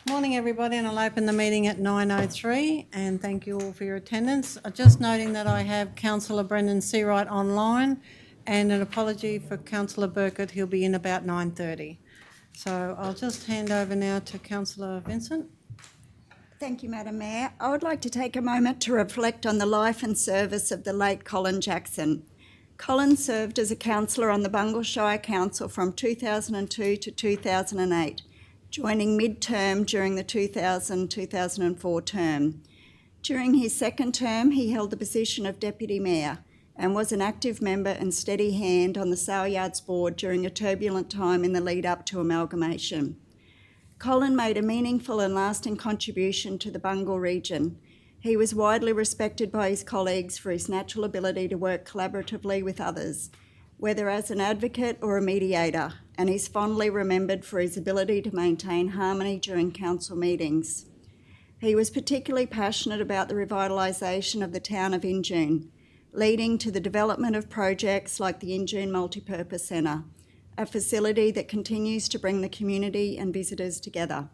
Morning everybody, and I'll open the meeting at 9:03 and thank you all for your attendance. Just noting that I have Councillor Brendan Seawright online and an apology for Councillor Burkett, he'll be in about 9:30. So I'll just hand over now to Councillor Vincent. Thank you, Madam Mayor. I would like to take a moment to reflect on the life and service of the late Colin Jackson. Colin served as a councillor on the Bungle Shire Council from 2002 to 2008, joining mid-term during the 2000-2004 term. During his second term, he held the position of Deputy Mayor and was an active member and steady hand on the Saleyards Board during a turbulent time in the lead-up to amalgamation. Colin made a meaningful and lasting contribution to the Bungle region. He was widely respected by his colleagues for his natural ability to work collaboratively with others, whether as an advocate or a mediator, and is fondly remembered for his ability to maintain harmony during council meetings. He was particularly passionate about the revitalisation of the town of Injune, leading to the development of projects like the Injune Multipurpose Centre, a facility that continues to bring the community and visitors together.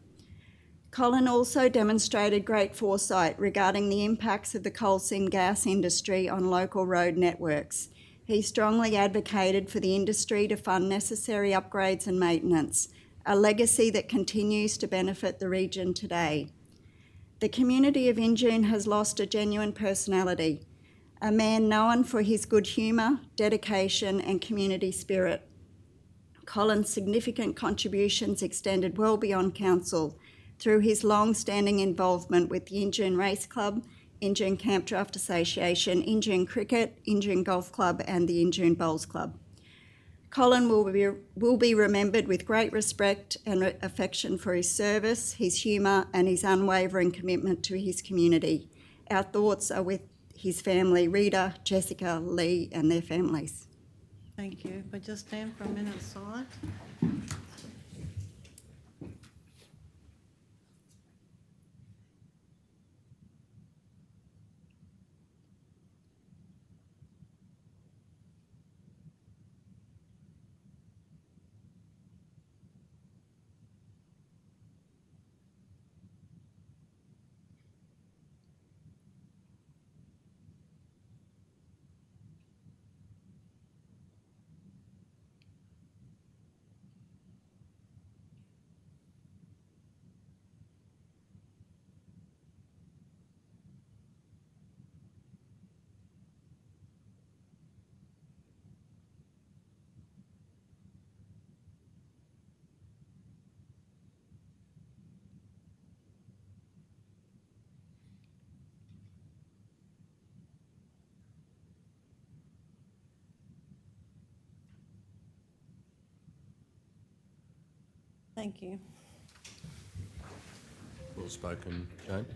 Colin also demonstrated great foresight regarding the impacts of the coal seam gas industry on local road networks. He strongly advocated for the industry to fund necessary upgrades and maintenance, a legacy that continues to benefit the region today. The community of Injune has lost a genuine personality, a man known for his good humour, dedication and community spirit. Colin's significant contributions extended well beyond council through his long-standing involvement with the Injune Race Club, Injune Camp Draft Association, Injune Cricket, Injune Golf Club and the Injune Bowls Club. Colin will be remembered with great respect and affection for his service, his humour and his unwavering commitment to his community. Our thoughts are with his family, Rita, Jessica, Lee and their families. Thank you. But just stand for a minute silent. Thank you. Well spoken, Jane.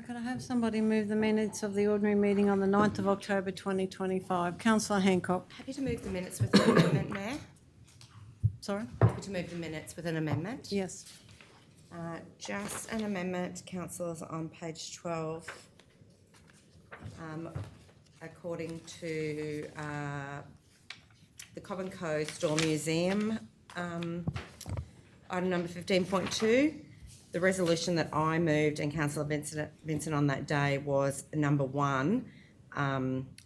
Can I have somebody move the minutes of the ordinary meeting on the 9th of October 2025? Councillor Hancock. Happy to move the minutes with an amendment, Mayor. Sorry? Happy to move the minutes with an amendment. Yes. Just an amendment, councillors, on page 12. According to the Common Code Store Museum, item number 15.2, the resolution that I moved and Councillor Vincent on that day was number 1,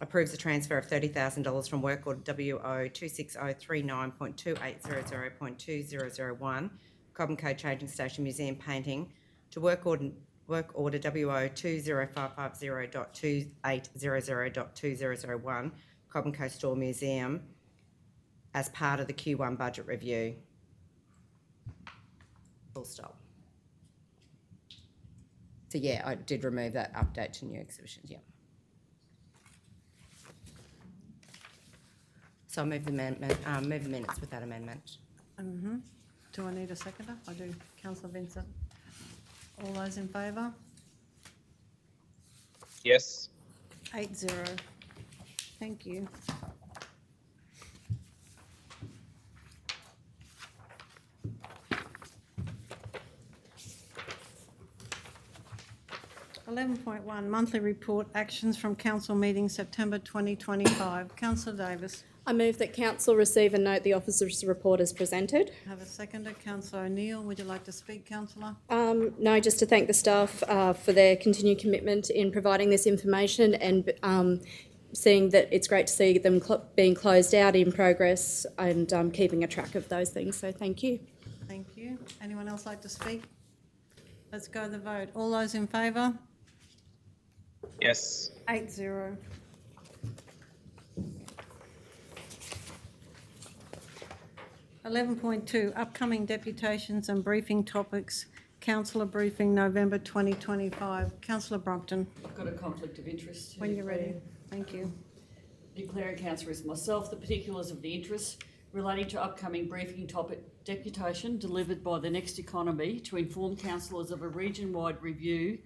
approves the transfer of $30,000 from work order WO 26039.2800.2001, Common Code Changing Station Museum Painting, to work order WO 20550.2800.2001, Common Code Store Museum, as part of the Q1 budget review. Full stop. So yeah, I did remove that update to new exhibitions, yeah. So I'll move the amendment, move the minutes with that amendment. Do I need a seconder? I do. Councillor Vincent. All those in favour? Yes. 8-0. Thank you. 11.1, monthly report, actions from council meeting September 2025. Councillor Davis. I move that council receive and note the officer's report as presented. Have a seconder. Councillor O'Neill, would you like to speak, councillor? No, just to thank the staff for their continued commitment in providing this information and seeing that it's great to see them being closed out in progress and keeping a track of those things. So thank you. Thank you. Anyone else like to speak? Let's go to the vote. All those in favour? Yes. 8-0. (11.2) Upcoming deputations and briefing topics. Councillor briefing November 2025. Councillor Brompton, I've got a conflict of interest. when you're ready. Thank you. Declaring councillor as myself the particulars of the interest relating to upcoming briefing topic deputation delivered by the Next Economy to inform councillors of a region-wide review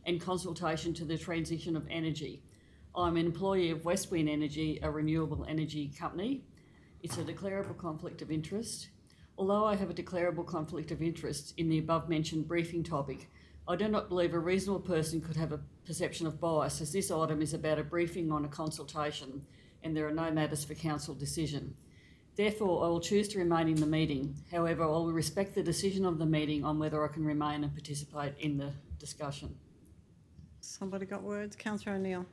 and consultation to the transition of energy. I'm an employee of West Wind Energy, a renewable energy company. It's a declarable conflict of interest. Although I have a declarable conflict of interest in the above-mentioned briefing topic, I do not believe a reasonable person could have a perception of bias, as this item is about a briefing on a consultation and there are no matters for council decision. Therefore, I will choose to remain in the meeting. However, I will respect the decision of the meeting on whether I can remain and participate in the discussion. Somebody got words? Councillor O'Neill.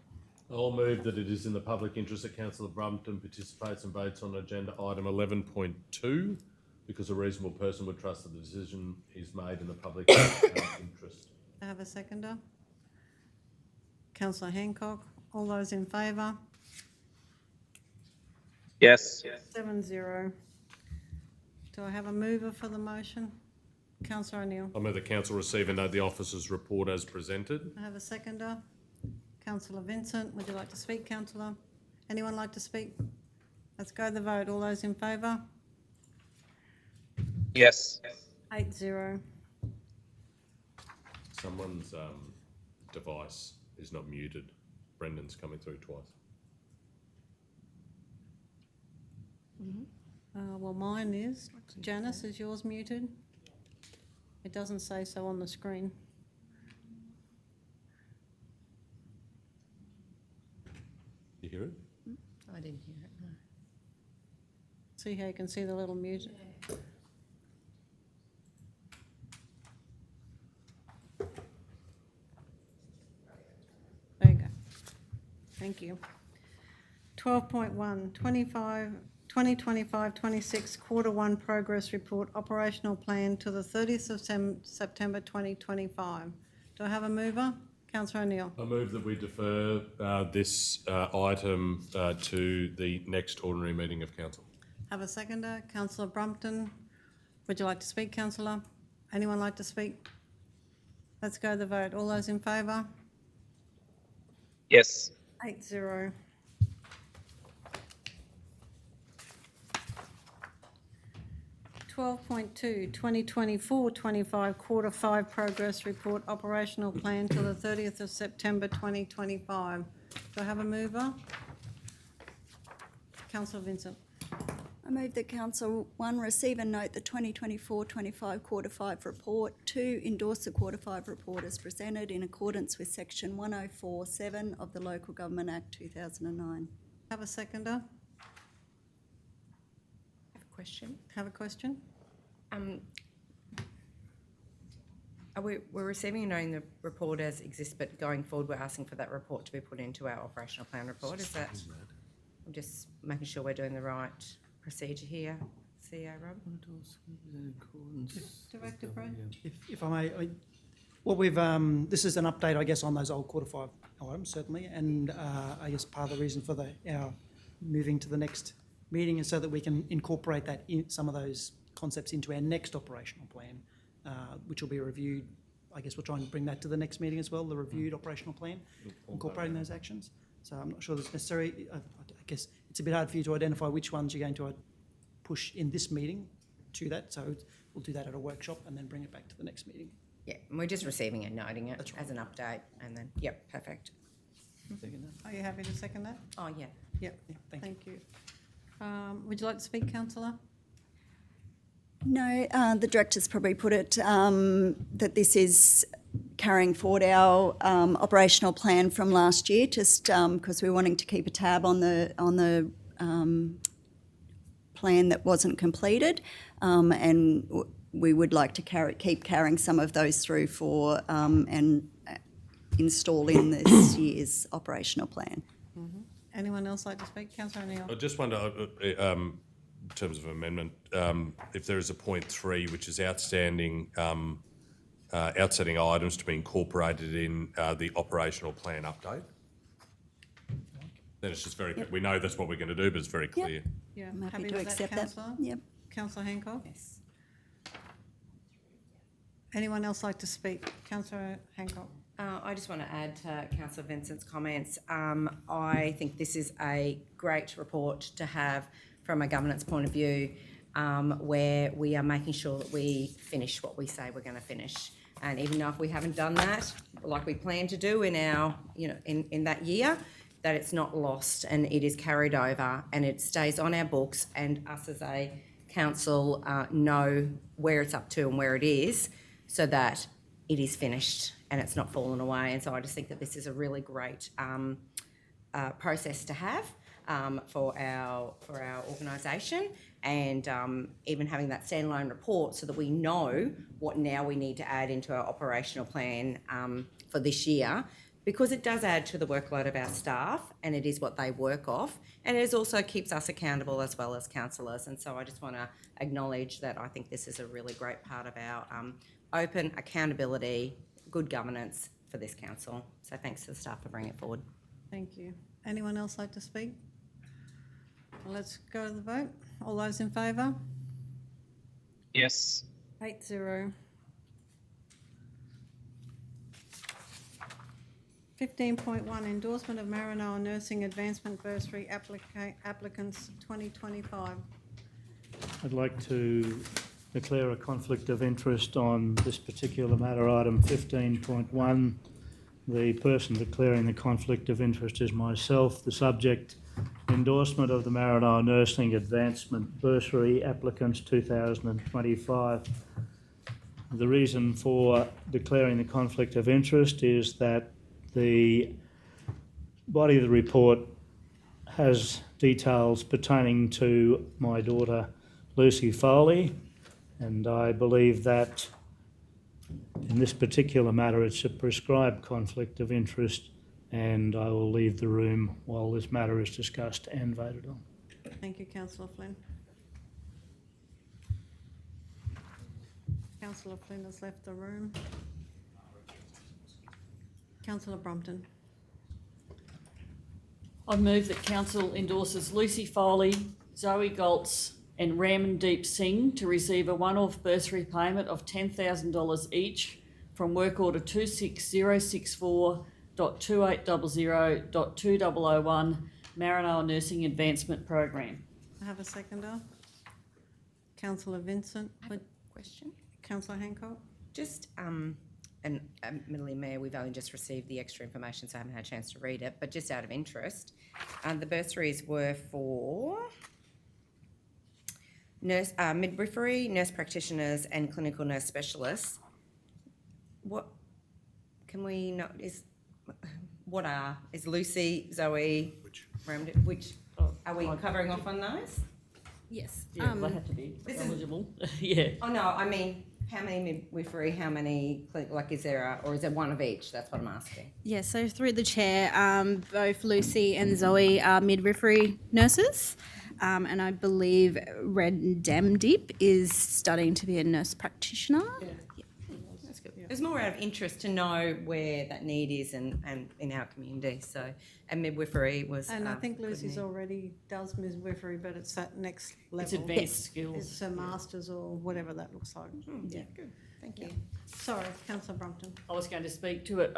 I'll move that it is in the public interest that Councillor Brompton participates and votes on agenda item 11.2 because a reasonable person would trust that the decision is made in the public interest. I have a seconder. Councillor Hancock. All those in favour? Yes. 7-0. Do I have a mover for the motion? Councillor O'Neill. I move that council receive and note the officer's report as presented. I have a seconder. Councillor Vincent, would you like to speak, councillor? Anyone like to speak? Let's go to the vote. All those in favour? Yes. 8-0. Someone's device is not muted. Brendan's coming through twice. Well, mine is. Janice, is yours muted? It doesn't say so on the screen. You hear it? I didn't hear it, no. See how you can see the little mute? There you go. Thank you. 12.1, 2025-26 Quarter 1 Progress Report Operational Plan to the 30th of September 2025. Do I have a mover? Councillor O'Neill. I move that we defer this item to the next ordinary meeting of council. Have a seconder. Councillor Brompton. Would you like to speak, councillor? Anyone like to speak? Let's go to the vote. All those in favour? Yes. 8-0. (12.2) 2024-25 Quarter 5 Progress Report Operational Plan to the 30th of September 2025. Do I have a mover? Councillor Vincent. I move that Council 1 receive and note the 2024-25 Quarter 5 report, 2 endorse the Quarter 5 report as presented in accordance with Section 104(7) of the Local Government Act 2009. Have a seconder. Question. Have a question? We're receiving and knowing the report as exists, but going forward, we're asking for that report to be put into our operational plan report. Is that? I'm just making sure we're doing the right procedure here. CEO Rob. Director Brad. If I may, what we've this is an update, I guess, on those old Quarter 5 items certainly, and I guess part of the reason for our moving to the next meeting is so that we can incorporate that in some of those concepts into our next operational plan, which will be reviewed. I guess we'll try and bring that to the next meeting as well, the reviewed operational plan, incorporating those actions. So I'm not sure that's necessary. I guess it's a bit hard for you to identify which ones you're going to push in this meeting to that. So we'll do that at a workshop and then bring it back to the next meeting. Yeah, and we're just receiving it, noting it That's right. as an update, and then, yep, perfect. Are you happy to second that? Oh, yeah. Yep. Yeah, Thank you. Would you like to speak, councillor? No, the director's probably put it that this is carrying forward our operational plan from last year, just because we're wanting to keep a tab on the plan that wasn't completed, and we would like to keep carrying some of those through for and install in this year's operational plan. Anyone else like to speak? Councillor O'Neill. I just wonder, in terms of amendment, if there is a point 3, which is outstanding items to be incorporated in the operational plan update. Then it's just very, we know that's what we're going to do, but it's very clear. Yeah, I'm happy to with accept that. Councillor? Yep. Councillor Hancock? Yes. Anyone else like to speak? Councillor Hancock. I just want to add to Councillor Vincent's comments. I think this is a great report to have from a governance point of view, where we are making sure that we finish what we say we're going to finish. And even though if we haven't done that, like we plan to do in our, in that year, that it's not lost and it is carried over and it stays on our books, and us as a council know where it's up to and where it is, so that it is finished and it's not fallen away. And so I just think that this is a really great process to have for our organisation, and even having that standalone report so that we know what now we need to add into our operational plan for this year, because it does add to the workload of our staff and it is what they work off, and it also keeps us accountable as well as councillors. And so I just want to acknowledge that I think this is a really great part of our open accountability, good governance for this council. So thanks to the staff for bringing it forward. Thank you. Anyone else like to speak? Well, let's go to the vote. All those in favour? Yes. 8-0. 15.1, endorsement of Maranoa Nursing Advancement Bursary applicants 2025. I'd like to declare a conflict of interest on this particular matter, item 15.1. The person declaring the conflict of interest is myself. The subject, endorsement of the Maranoa Nursing Advancement Bursary applicants 2025. The reason for declaring the conflict of interest is that the body of the report has details pertaining to my daughter Lucy Foley, and I believe that in this particular matter it's a prescribed conflict of interest, and I will leave the room while this matter is discussed and voted on. Thank you, Councillor Flynn. Councillor Flynn has left the room. Councillor Brompton. I move that council endorses Lucy Foley, Zoe Goltz and Ramandeep Singh to receive a one-off bursary payment of $10,000 each from work order 26064.2800.2001 Maranoa Nursing Advancement Program. I have a seconder. Councillor Vincent. I have a question. Councillor Hancock. Just, and admittedly, Mayor, we've only just received the extra information, so I haven't had a chance to read it, but just out of interest, the bursaries were for nurse, midwifery, nurse practitioners and clinical nurse specialists. What can we know is Lucy, Zoe, which are we covering off on those? Yes. Yeah, they have to be This is- eligible. Yeah. Oh no, I mean, how many midwifery, how many, is there or is there one of each? That's what I'm asking. Yeah, so through the chair, both Lucy and Zoe are midwifery nurses, and I believe Ramandeep is studying to be a nurse practitioner. That's good. It was more out of interest to know where that need is and in our community. So, and midwifery was. And I think good Lucy's need. already does midwifery, but it's that next level. It's advanced skills. It's a master's or whatever that looks like. Yeah, good. Thank you. Sorry, Councillor Brompton. I was going to speak to it.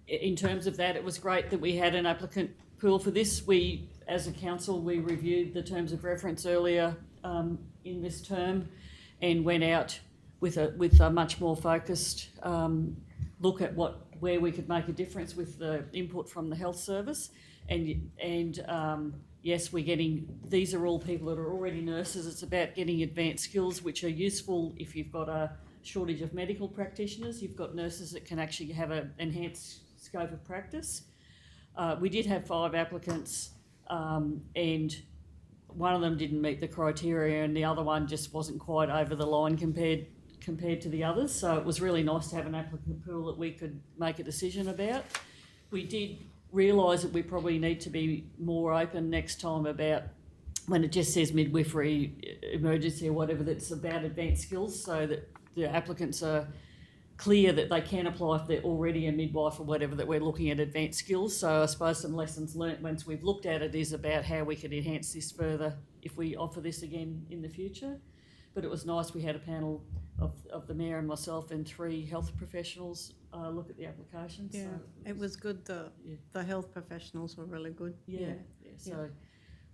In terms of that, it was great that we had an applicant pool for this. We, as a council, we reviewed the terms of reference earlier in this term and went out with a much more focused look at where we could make a difference with the input from the health service. And yes, these are all people that are already nurses. It's about getting advanced skills which are useful if you've got a shortage of medical practitioners. You've got nurses that can actually have an enhanced scope of practice. We did have 5 applicants, and one of them didn't meet the criteria, and the other one just wasn't quite over the line compared to the others. So it was really nice to have an applicant pool that we could make a decision about. We did realise that we probably need to be more open next time about when it just says midwifery, emergency or whatever, that's about advanced skills, so that the applicants are clear that they can apply if they're already a midwife or whatever, that we're looking at advanced skills. So I suppose some lessons learnt once we've looked at it is about how we could enhance this further if we offer this again in the future. But it was nice, we had a panel of the Mayor and myself and 3 health professionals look at the applications. Yeah, So it was good. The health professionals were really good. So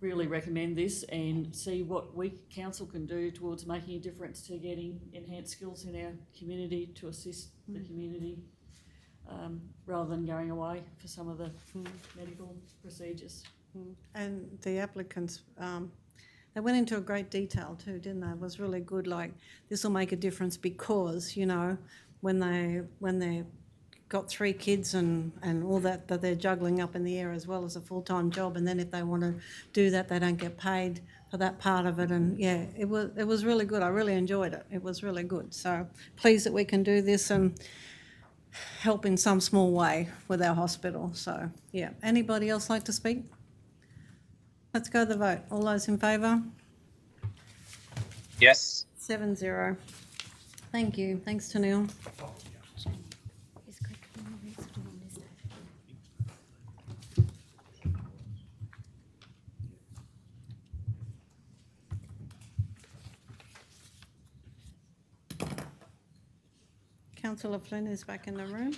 really recommend this and see what we council can do towards making a difference to getting enhanced skills in our community to assist the community, rather than going away for some of the medical procedures. And the applicants, they went into a great detail too, didn't they? It was really good. Like, this will make a difference because, you know, when they got 3 kids and all that they're juggling up in the air as well as a full-time job, and then if they want to do that, they don't get paid for that part of it. And yeah, it was really good. I really enjoyed it. It was really good. So pleased that we can do this and help in some small way with our hospital. So yeah, anybody else like to speak? Let's go to the vote. All those in favour? Yes. 7-0. Thank you. Thanks, Tanil. Councillor Flynn is back in the room.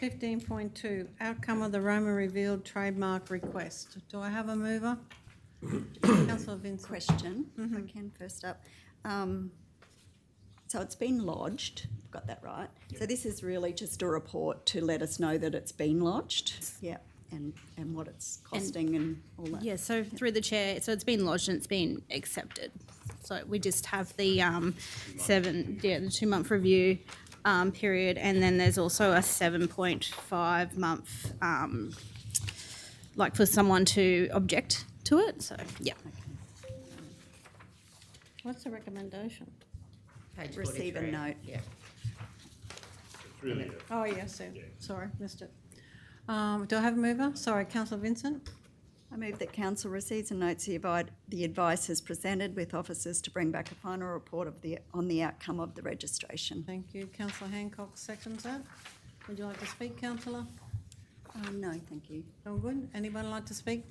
(15.2) Outcome of the Roma revealed trademark request. Do I have a mover? Councillor Vincent. Question, if I can, first up. So it's been lodged, got that right? So this is really just a report to let us know that it's been lodged? Yeah, and what it's costing and all that? Yeah, so through the chair, so it's been lodged and it's been accepted. So we just have the the 2-month review period, and then there's also a 7.5 month, like for someone to object to it. So yeah. What's the recommendation? Page Receive 43. and note. Yeah. Oh, yes, sorry, missed it. Do I have a mover? Sorry, Councillor Vincent. I move that council receives and notes the advice as presented with officers to bring back a final report on the outcome of the registration. Thank you. Councillor Hancock seconds that. Would you like to speak, councillor? No, thank you. All good. Anyone like to speak?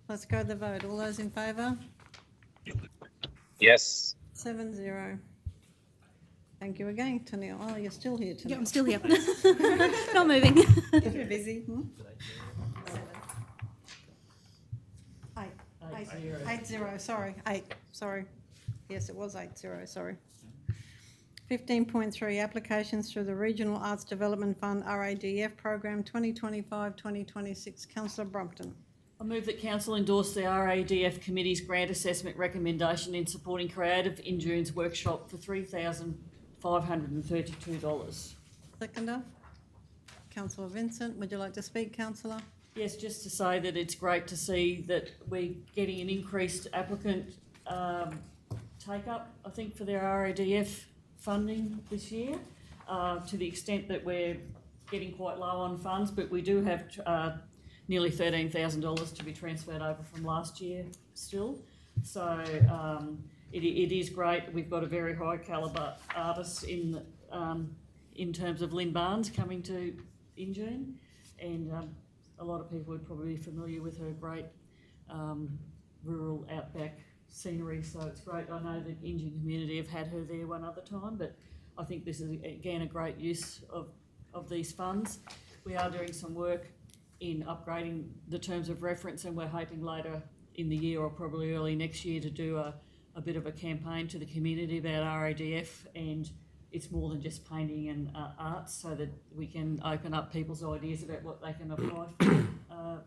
Let's go to the vote. All those in favour? Yes. 7-0. Thank you again, Tanil. Oh, you're still here, Tanil. Yeah, I'm still here. Not moving. You're busy. 8-0, sorry. 8, sorry. Yes, it was 8-0, sorry. 15.3, applications through the Regional Arts Development Fund RADF Program 2025-2026. Councillor Brompton. I move that council endorse the RADF Committee's grant assessment recommendation in supporting Creative in June's workshop for $3,532. Seconder. Councillor Vincent, would you like to speak, councillor? Yes, just to say that it's great to see that we're getting an increased applicant take-up, I think, for their RADF funding this year, to the extent that we're getting quite low on funds, but we do have nearly $13,000 to be transferred over from last year still. So it is great. We've got a very high calibre artist in terms of Lynn Barnes coming to Injune, and a lot of people would probably be familiar with her great rural outback scenery, so it's great. I know the Injune community have had her there one other time, but I think this is again a great use of these funds. We are doing some work in upgrading the terms of reference, and we're hoping later in the year or probably early next year to do a bit of a campaign to the community about RADF, and it's more than just painting and arts, so that we can open up people's ideas about what they can apply for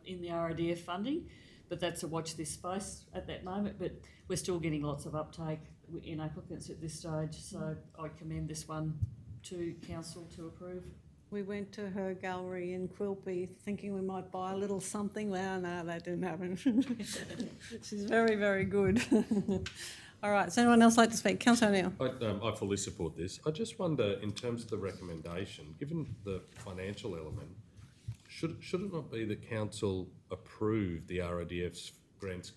in the RADF funding. but that's a watch this space at that moment, but we're still getting lots of uptake in applicants at this stage, so I commend this one to council to approve. We went to her gallery in Quilpie thinking we might buy a little something. Well, no, that didn't happen. She's very, very good. All right, does anyone else like to speak? Councillor O'Neill. I fully support this. I just wonder, in terms of the recommendation, given the financial element, should it not be the council approve the RIDF's grants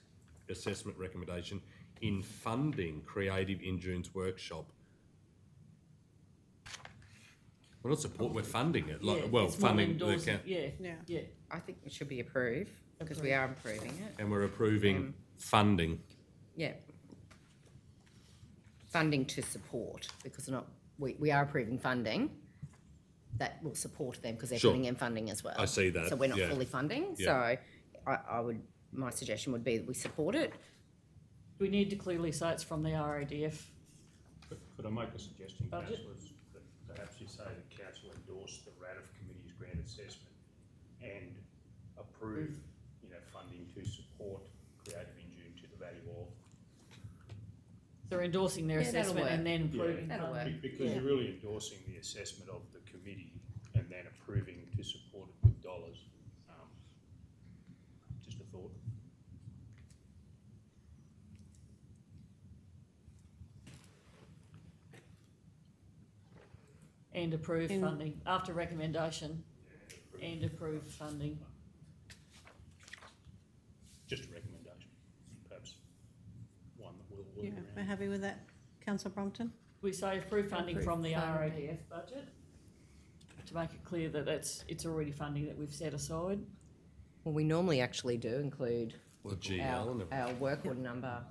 assessment recommendation in funding Creative Injune's workshop? We're not we're funding it. Yeah, Well, it's more funding the endorsing- account. Yeah. I think it should be approved, because we are approving it. And we're approving funding. Yeah. Funding to support, because we are approving funding that will support them, because they're Sure. putting in funding as well. I see that, So we're not yeah. fully funding, Yeah. so my suggestion would be that we support it. We need to clearly say it's from the RADF. Could I make a suggestion, Budget? councillors, that perhaps you say the council endorse the RADF committee's grant assessment and approve, funding to support Creative Injune to the value of. They're endorsing their Yeah, that'll assessment and work. then approving That'll funding. work. Because you're really endorsing the assessment of the committee and then approving to support it with dollars. Just a thought. And approve In- funding, after recommendation, and approve funding. Just a recommendation, perhaps one that we'll Yeah, work we're around. happy with that. Councillor Brompton? We say approve funding Approve from the funding. RADF budget, to make it clear that it's already funding that we've set aside. Well, we normally actually do include The GL and everything. our work order number.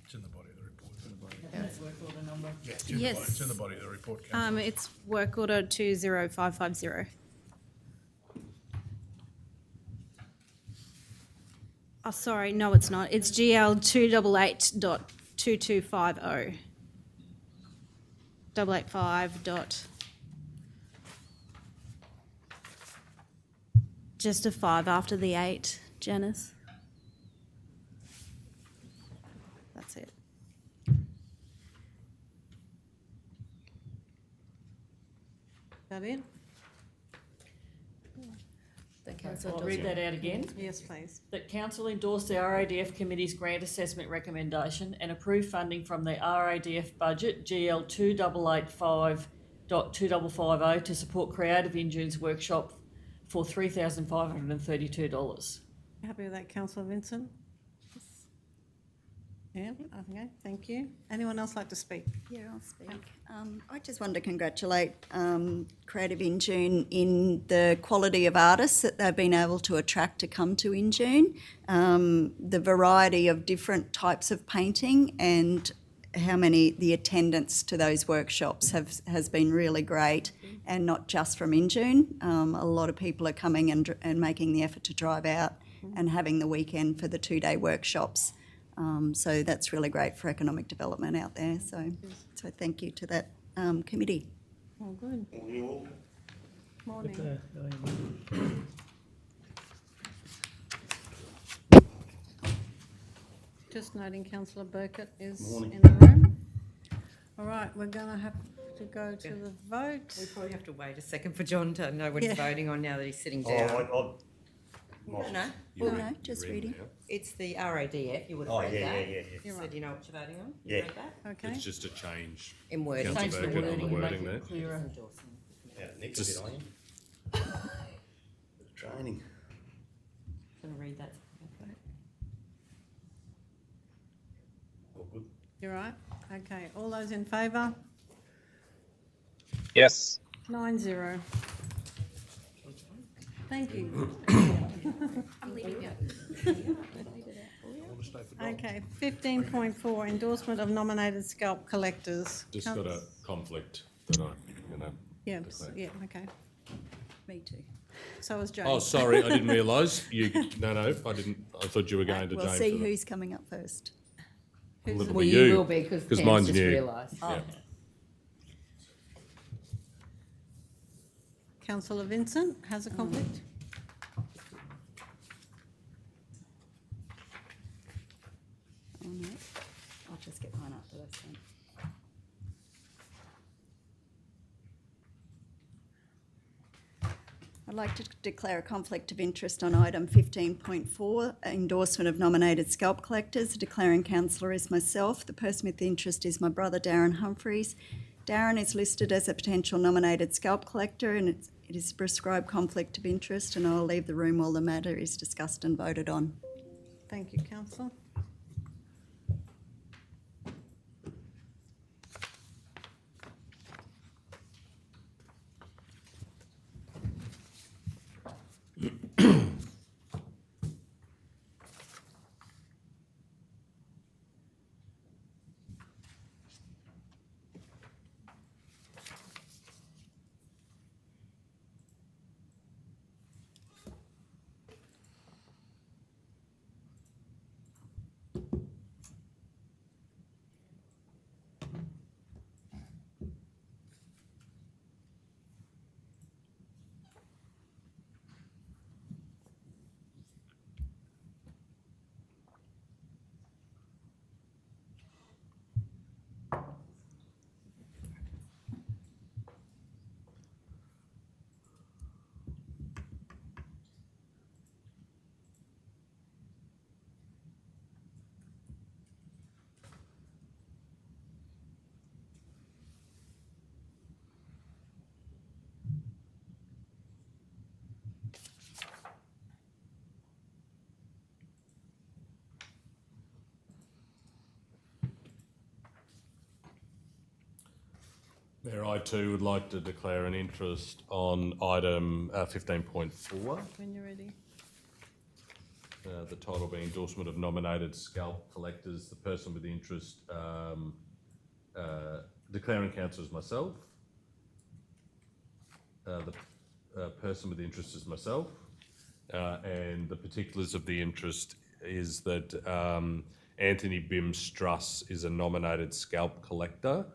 It's in the body of the report. That's work order number. Yeah, it's in the body, Yes. it's in the body of the report, Councillor. It's work order 20550. Oh, sorry, no, it's not. It's GL 288.2250. 885 dot. Just a 5 after the 8, Janice. That's it. Is that it? The council I'll does read it. that out again. Yes, please. That council endorse the RADF committee's grant assessment recommendation and approve funding from the RADF budget GL 2885.2550 to support Creative Injune's workshop for $3,532. Happy with that, Councillor Vincent? Yeah, okay, thank you. Anyone else like to speak? Yeah, I'll speak. I just want to congratulate Creative Injune in the quality of artists that they've been able to attract to come to Injune, the variety of different types of painting, and how many the attendance to those workshops has been really great, and not just from Injune. A lot of people are coming and making the effort to drive out and having the weekend for the 2-day workshops. So that's really great for economic development out there. So thank you to that committee. Oh, good. Morning. Just noting Councillor Burkett is in the room. All right, we're going to have to go to the vote. We probably have to wait a second for John to know what Yeah. he's voting on now that he's sitting down. No, You No, read- just you read reading. now. it's the RADF, you would have Oh, read yeah, that. yeah. You You're said right. you know what you're voting on? Yeah. You read that? Okay. It's just a change. In wording. Councillor Change the Burkett on wording the and make wording there. it clearer. Yeah, Nick, Just- a bit on you. Training. Gonna read that. All good. You're right? Okay, all those in favour? Yes. 9-0. Thank you. Okay, 15.4, endorsement of nominated scalp collectors. Just got a conflict that Yeah, declare. yeah, okay. Me too. So is Jane. Oh, sorry, I didn't realise. No, I didn't. I thought you were going to We'll Jane see for that. who's coming up first. Who's Well, it? Well, you, you will be, because 'cause Pam's mine's just new. realised. Yeah. Councillor Vincent has a conflict? like to declare a conflict of interest on item 15.4, endorsement of nominated scalp collectors. The declaring councillor is myself. The person with the interest is my brother, Darren Humphreys. Darren is listed as a potential nominated scalp collector, and it is prescribed conflict of interest, and I'll leave the room while the matter is discussed and voted on. Thank you, councillor. Mayor, I too would like to declare an interest on item 15.4. When you're ready. The title being endorsement of nominated scalp collectors. The person with the interest, declaring councillor is myself. The person with the interest is myself. And the particulars of the interest is that Anthony Bim Struss is a nominated scalp collector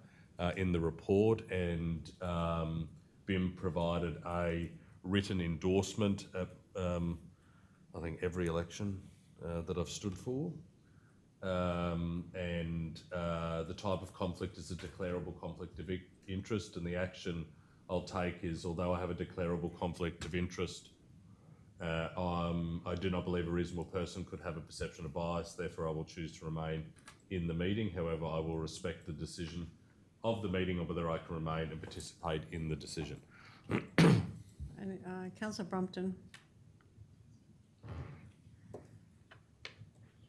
in the report, and Bim provided a written endorsement at I think every election that I've stood for. And the type of conflict is a declarable conflict of interest, and the action I'll take is, although I have a declarable conflict of interest, I do not believe a reasonable person could have a perception of bias, therefore I will choose to remain in the meeting. However, I will respect the decision of the meeting on whether I can remain and participate in the decision. And, councillor Brompton.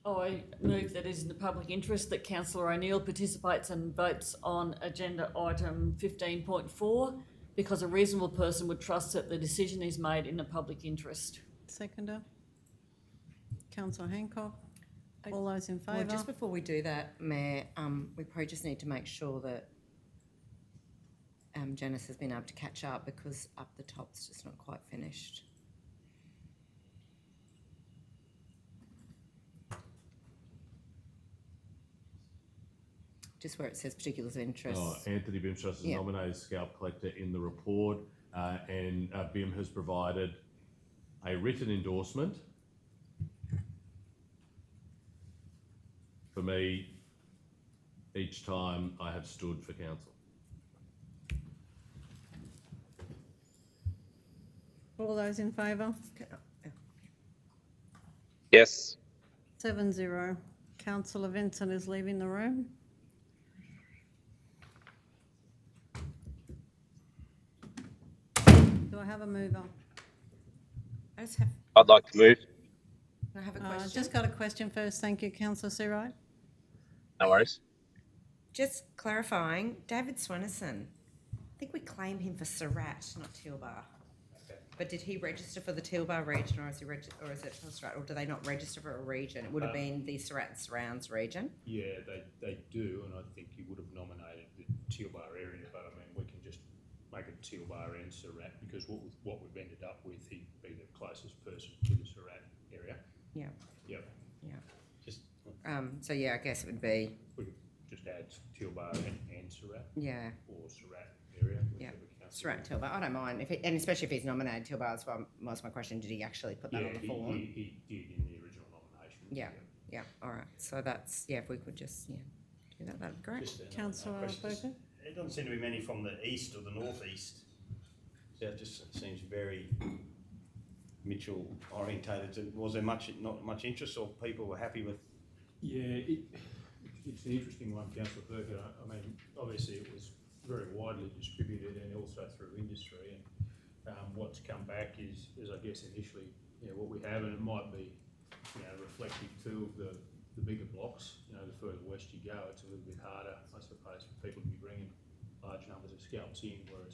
I move that it is in the public interest that Councillor O'Neill participates and votes on agenda item 15.4 because a reasonable person would trust that the decision is made in the public interest. Seconder. Councillor Hancock. All those in Well, favour? just before we do that, Mayor, we probably just need to make sure that Janice has been able to catch up, because up the top's just not quite finished. Just where it says particulars of interest. Oh, Anthony Bim Struss is a Yeah. nominated scalp collector in the report, and Bim has provided a written endorsement for me each time I have stood for council. All those in favour? Yes. 7-0. Councillor Vincent is leaving the room. Do I have a mover? I just have, I'd like to move. can I have a question? Just got a question first. Thank you, councillor Seawright. No worries. Just clarifying, David Swenison, I think we claim him for Surat, not Tilbar. But did he register for the Tilbar region, or is he or is it for Surat, or do they not register for a region? It would have been the Surat and Surrounds region. Yeah, they do, and I think he would have nominated the Tilbar area, but I mean, we can just make it Tilbar and Surat, because what we've ended up with, he'd be the closest person to the Surat area. Yeah. Yep. Yeah. Just, So yeah, I guess it would be, we could just add Tilbar and Surat, yeah, or Surat area. Yeah. whichever council. Surat and Tilbar. I don't mind, and especially if he's nominated Tilbar. That's why most of my question, did he actually put that Yeah, on the he form? did in the original nomination. Yeah. Yeah, all right. So that's, yeah, if we could just, do that, that'd be great. Just another Councillor question. Burkett. There doesn't seem to be many from the east or the northeast. So it just seems very Mitchell orientated? Was there not much interest, or people were happy with? Yeah, it's an interesting one, Councillor Burkett. I mean, obviously it was very widely distributed and also through industry. And what's come back is I guess initially, what we have, and it might be, reflective too of the bigger blocks. The further west you go, it's a little bit harder, I suppose, for people to be bringing large numbers of scalps in, whereas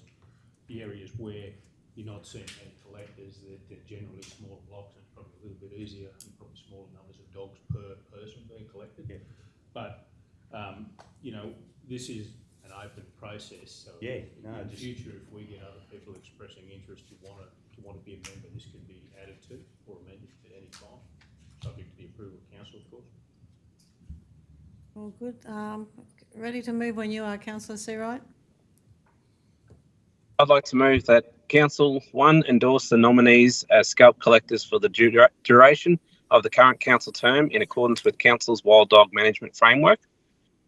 the areas where you're not seeing many collectors, they're generally smaller blocks, and it's probably a little bit easier and probably smaller numbers of dogs per person being collected. Yeah. But, this is an open process, so Yeah, in the future, if we get other people expressing interest to want to be a member, this can be added to or amended at any time, subject to the approval of council, of course. All good. Ready to move when you are, Councillor Seawright? I'd like to move that Council 1 endorse the nominees as scalp collectors for the duration of the current council term in accordance with Council's Wild Dog Management Framework.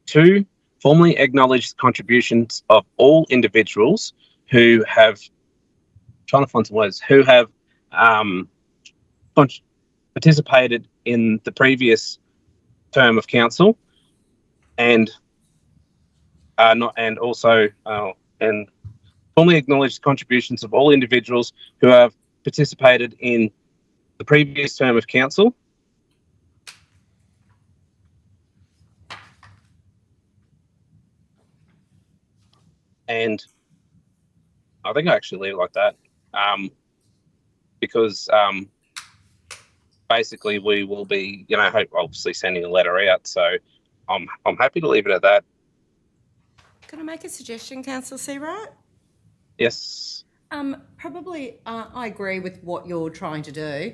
2, formally acknowledge the contributions of all individuals who have, participated in the previous term of council, and formally acknowledge the contributions of all individuals who have participated in the previous term of council. And I think I actually leave it like that, because basically we will be, obviously sending a letter out. So I'm happy to leave it at that. Can I make a suggestion, Councillor Seawright? Yes. Probably, I agree with what you're trying to do.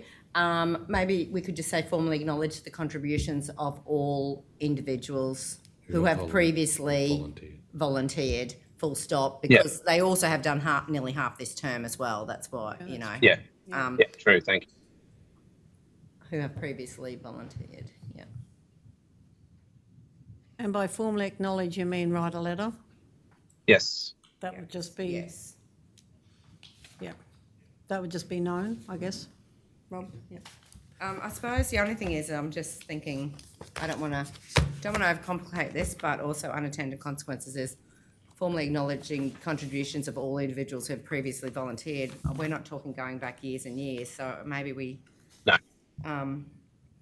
Maybe we could just say formally acknowledge the contributions of all individuals who have previously volunteered, full stop, because they also have done nearly half this term as well. That's why, Yeah. True. Thank you. Who have previously volunteered. Yeah. And by formally acknowledge, you mean write a letter? Yes. That would just be, Yes. yeah, that would just be known, I guess. Rob? Yeah. I suppose the only thing is, I'm just thinking, I don't want to overcomplicate this, but also unintended consequences is formally acknowledging contributions of all individuals who have previously volunteered. We're not talking going back years and years, so maybe we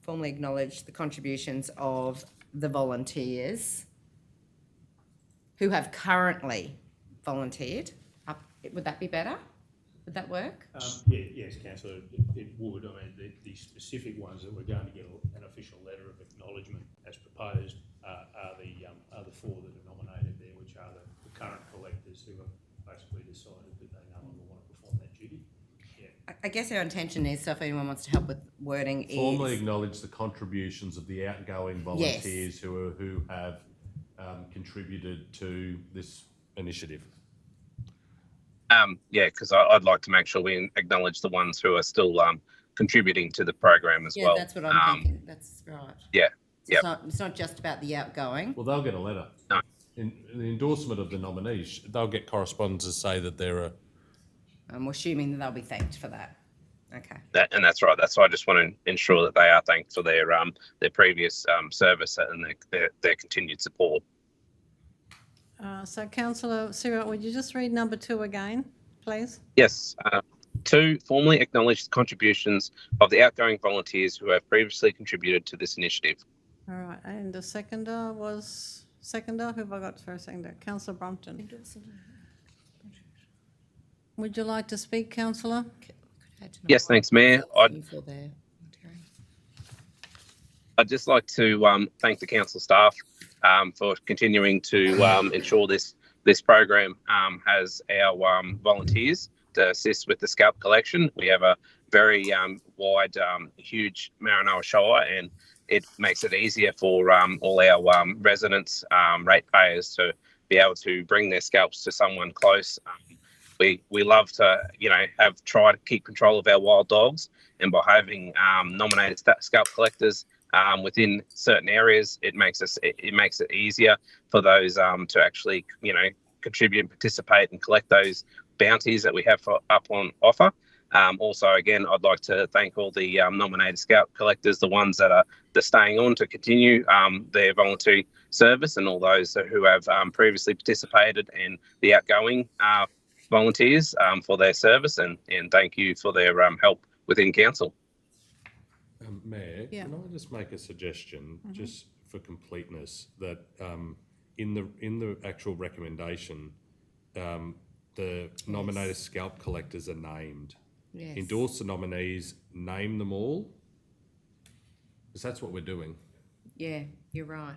formally acknowledge the contributions of the volunteers who have currently volunteered. Would that be better? Would that work? Yes, Councillor, it would. I mean, the specific ones that we're going to get an official letter of acknowledgement as proposed are the 4 that are nominated there, which are the current collectors who have basically decided that they no longer want to perform that duty. Yeah. I guess our intention is, so if anyone wants to help with wording, Formally acknowledge the contributions of the outgoing volunteers who have contributed to this initiative. Because I'd like to make sure we acknowledge the ones who are still contributing to the program as well. Yeah, that's what I'm thinking. That's right. Yeah. So it's not just about the outgoing. Well, they'll get a letter. No. In the endorsement of the nominees, they'll get correspondence to say that they're I'm assuming that they'll be thanked for that. Okay. That's right. That's why I just want to ensure that they are thanked for their previous service and their continued support. So Councillor Seawright, would you just read number 2 again, please? Yes. 2, formally acknowledge the contributions of the outgoing volunteers who have previously contributed to this initiative. All right, and the seconder was, who have I got for a seconder? Councillor Brompton. Would you like to speak, Councillor? Yes, thanks, Mayor. I'd just like to thank the council staff for continuing to ensure this program has our volunteers to assist with the scalp collection. We have a very wide, huge Maranoa Shire, and it makes it easier for all our residents, ratepayers, to be able to bring their scalps to someone close. We love to, try to keep control of our wild dogs, and by having nominated scalp collectors within certain areas, it makes it easier for those to actually, contribute and participate and collect those bounties that we have up on offer. Also, again, I'd like to thank all the nominated scout collectors, the ones that are staying on to continue their voluntary service, and all those who have previously participated, and the outgoing volunteers for their service, and thank you for their help within council. Mayor, Yeah. can I just make a suggestion, just for completeness, that in the actual recommendation, the nominated scalp collectors are named. Yes. Endorse the nominees, name them all, because that's what we're doing. Yeah, you're right.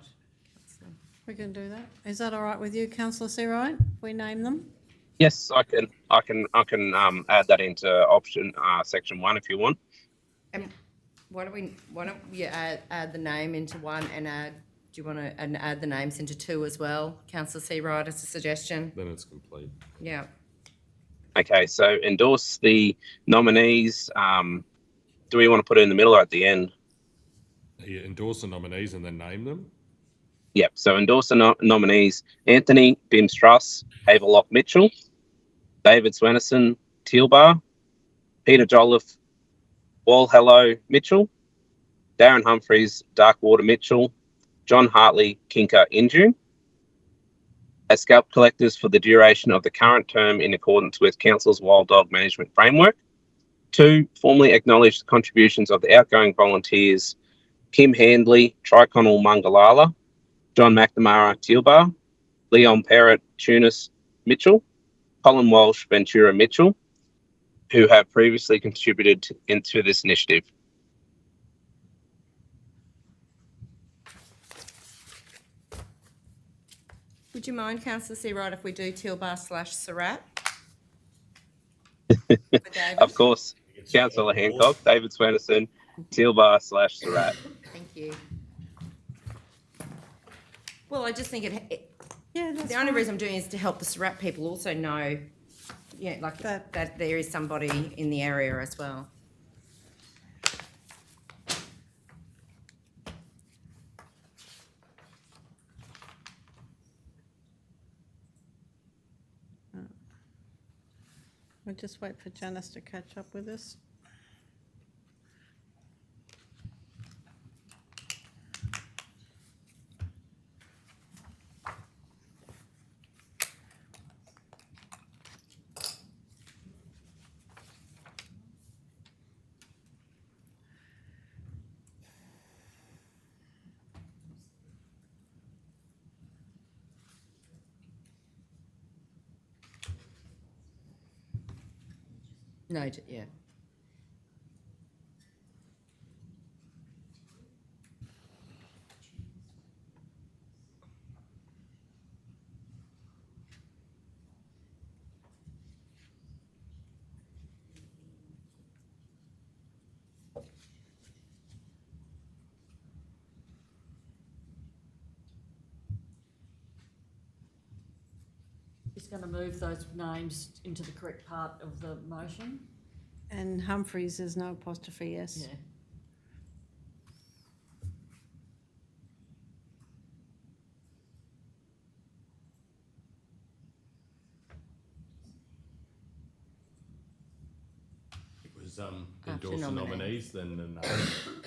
We can do that. Is that all right with you, councillor Seawright? We name them? Yes, I can add that into option section 1 if you want. And why don't we add the name into 1 and do you want to add the names into 2 as well, councillor Seawright, as a suggestion? Then it's complete. Yeah. Okay, so endorse the nominees. Do we want to put it in the middle or at the end? You endorse the nominees and then name them? Yep, so endorse the nominees: Anthony Bimstruss, Haverlock Mitchell, David Swenison, Tealbar, Peter Jolliffe, Walhello Mitchell, Darren Humphreys, Darkwater Mitchell, John Hartley, Kinker Injune, as scalp collectors for the duration of the current term in accordance with Council's Wild Dog Management Framework. 2, formally acknowledge the contributions of the outgoing volunteers Kim Handley, Triconal Mungalala, John McNamara Tealbar, Leon Parrott Tunis Mitchell, Colin Walsh Ventura Mitchell, who have previously contributed into this initiative. Would you mind, councillor Seawright, if we do Tealbar / Surratt? Of course, Councillor Hancock, David Swenison, Tealbar / Surratt. Thank you. Well, I just think Yeah, that's the only fine. reason I'm doing it is to help the Surratt people also know, like that there is somebody in the area as well. We'll just wait for Janice to catch up with us. No, yeah. Just going to move those names into the correct part of the motion. And Humphreys, there's no apostrophe S. Yeah. It was endorse the nominate. nominees, then the name.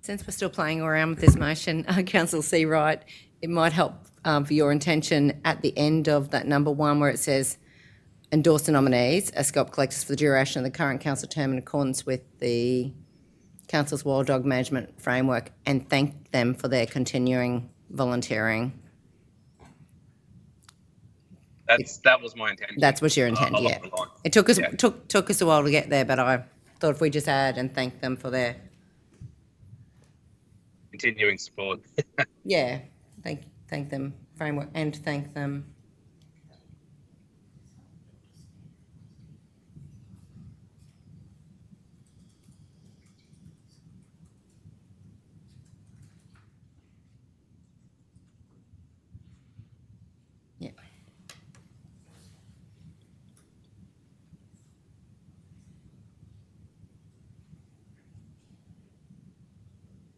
Since we're still playing around with this motion, councillor Seawright, it might help for your intention at the end of that number 1 where it says endorse the nominees as scalp collectors for the duration of the current council term in accordance with the council's Wild Dog Management Framework, and thank them for their continuing volunteering. That was my intention. That's what your intent, yeah. It took us took us a while to get there, but I thought if we just add and thank them for their Continuing support. thank them framework and thank them.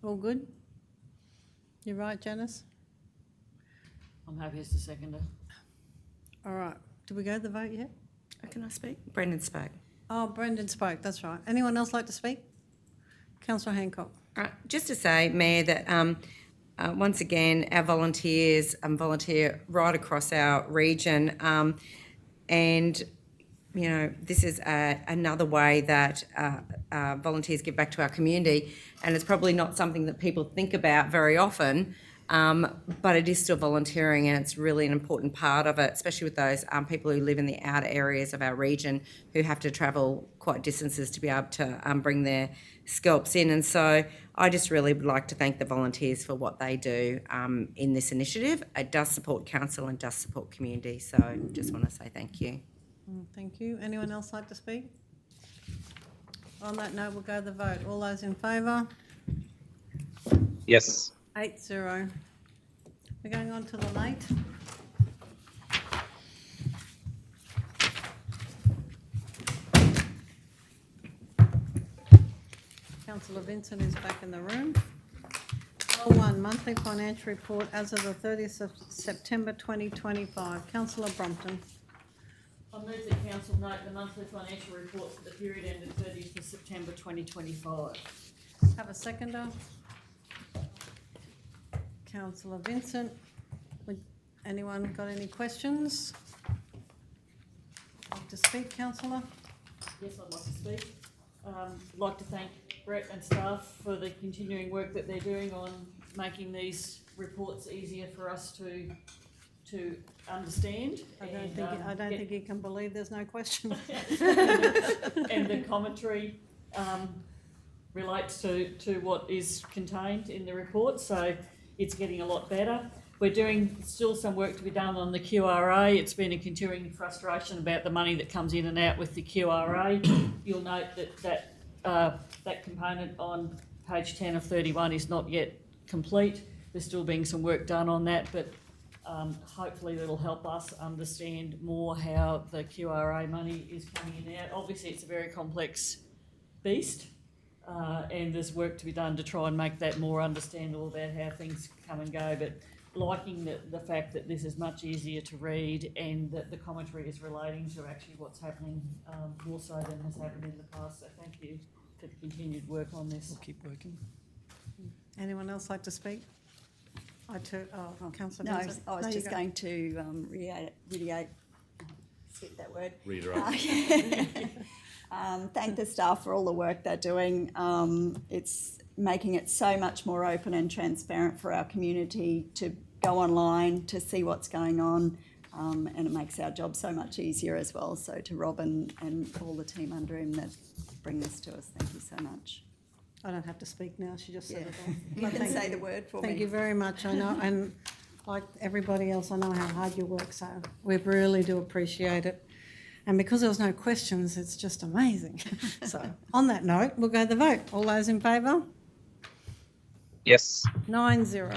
All good? You're right, Janice? I'm happy as the seconder. All right. Did we go to the vote yet? Can I speak? Brendan spoke. Oh, Brendan spoke, that's right. Anyone else like to speak? Councillor Hancock. All right, just to say, Mayor, that once again, our volunteers volunteer right across our region, and you know, this is another way that volunteers give back to our community, and it's probably not something that people think about very often, but it is still volunteering, and it's really an important part of it, especially with those people who live in the outer areas of our region who have to travel quite distances to be able to bring their scalps in. And so I just really would like to thank the volunteers for what they do in this initiative. It does support council and does support community, so just want to say thank you. Thank you. Anyone else like to speak? On that note, we'll go to the vote. All those in favour? Yes. 8-0. We're going on to the late. Councillor Vincent is back in the room. 1, monthly financial report as of the 30th of September 2025. Councillor Brompton. I move that council note the monthly financial report for the period ended 30th of September 2025. Have a seconder. Councillor Vincent. Would anyone got any questions? Like to speak, councillor? Yes, I'd like to speak. I'd like to thank Brett and staff for the continuing work that they're doing on making these reports easier for us to understand. I don't think you can believe there's no question. And the commentary relates to what is contained in the report, so it's getting a lot better. We're doing still some work to be done on the QRA. It's been a continuing frustration about the money that comes in and out with the QRA. You'll note that component on page 10 of 31 is not yet complete. There's still being some work done on that, but hopefully that'll help us understand more how the QRA money is coming in and out. Obviously, it's a very complex beast, and there's work to be done to try and make that more understandable about how things come and go. But liking the fact that this is much easier to read and that the commentary is relating to actually what's happening more so than has happened in the past. So thank you for the continued work on this. We'll keep working. Anyone else like to speak? Councillor No, Vincent. I was No, you just go. going to skip that word. Reiterate. Thank the staff for all the work they're doing. It's making it so much more open and transparent for our community to go online to see what's going on, and it makes our job so much easier as well. So to Robin and all the team under him that bring this to us, thank you so much. I don't have to speak now, she just said it all. You But can thank say you. the word for me. Thank you very much, I know, and like everybody else, I know how hard you work, so we really do appreciate it. And because there was no questions, it's just amazing. So, on that note, we'll go to the vote. All those in favour? Yes. 9-0.